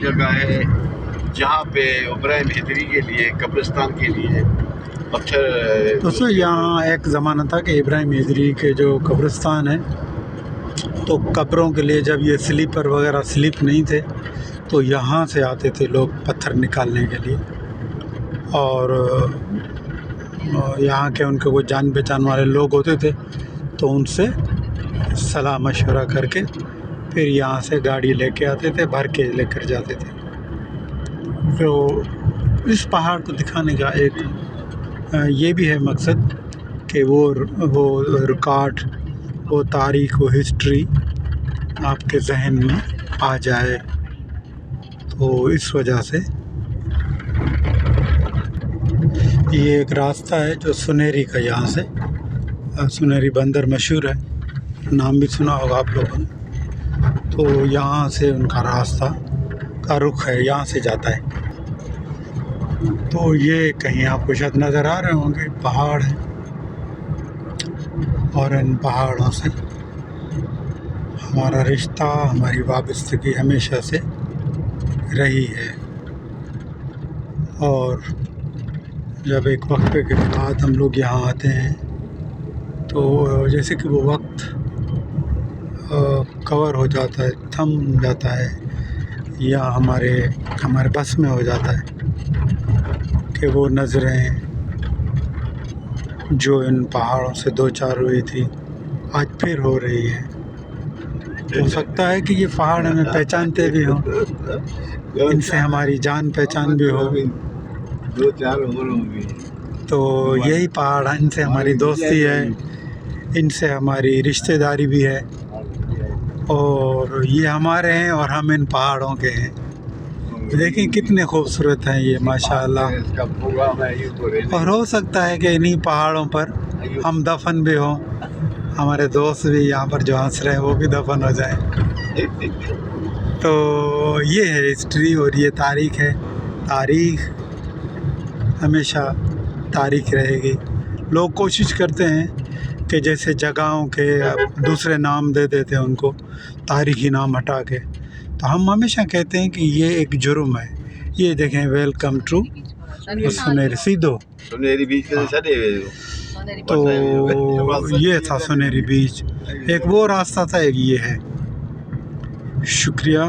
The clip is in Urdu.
جگہ ہے جہاں پہ ابراہیم ہجری کے لیے قبرستان کے لیے پتھر. دوستو یہاں ایک زمانہ تھا کہ ابراہیم ہجری کے جو قبرستان ہے تو قبروں کے لیے جب یہ سلیپر وغیرہ سلپ نہیں تھے تو یہاں سے آتے تھے لوگ پتھر نکالنے کے لیے، اور یہاں کے ان کے وہ جان پہچان والے لوگ ہوتے تھے تو ان سے صلاح مشورہ کر کے پھر یہاں سے گاڑی لے کے آتے تھے، بھر کے لے کر جاتے تھے. تو اس پہاڑ کو دکھانے کا ایک یہ بھی ہے مقصد کہ وہ ریکارڈ، وہ تاریخ، وہ ہسٹری آپ کے ذہن میں آ جائے. تو اس وجہ سے یہ ایک راستہ ہے جو سنیری کا، یہاں سے سنیری بندر مشہور ہے، نام بھی سنا ہوگا آپ لوگوں نے. تو یہاں سے ان کا راستہ کا رخ ہے، یہاں سے جاتا ہے. تو یہ کہیں آپ کو شاید نظر آ رہے ہوں گے پہاڑ ہیں، اور ان پہاڑوں سے ہمارا رشتہ، ہماری وابستگی ہمیشہ سے رہی ہے. اور جب ایک وقفے کے بعد ہم لوگ یہاں آتے ہیں تو جیسے کہ وہ وقت کور ہو جاتا ہے، تھم جاتا ہے، یا ہمارے بس میں ہو جاتا ہے کہ وہ نظریں جو ان پہاڑوں سے دو چار ہوئی تھی آج پھر ہو رہی ہے. ہو سکتا ہے کہ یہ پہاڑ ہمیں پہچانتے بھی ہوں، ان سے ہماری جان پہچان بھی ہو. تو یہی پہاڑ، ان سے ہماری دوستی ہے، ان سے ہماری رشتہ داری بھی ہے، اور یہ ہمارے ہیں اور ہم ان پہاڑوں کے ہیں. دیکھیں کتنے خوبصورت ہیں یہ ماشاءاللہ. اور ہو سکتا ہے کہ انہی پہاڑوں پر ہم دفن بھی ہوں، ہمارے دوست بھی یہاں پر جو ہنس رہے ہیں وہ بھی دفن ہو جائیں. تو یہ ہے ہسٹری اور یہ تاریخ ہے. تاریخ ہمیشہ تاریخ رہے گی. لوگ کوشش کرتے ہیں کہ جیسے جگہوں کے دوسرے نام دے دیتے ہیں ان کو، تاریخی نام ہٹا کے. تو ہم ہمیشہ کہتے ہیں کہ یہ ایک جرم ہے. یہ دیکھیں، ویلکم ٹو سنیری سیدھو. سنیری بیچ کے چلے ہوئے. تو یہ تھا سنیری بیچ. ایک وہ راستہ تھا، ایک یہ ہے. شکریہ.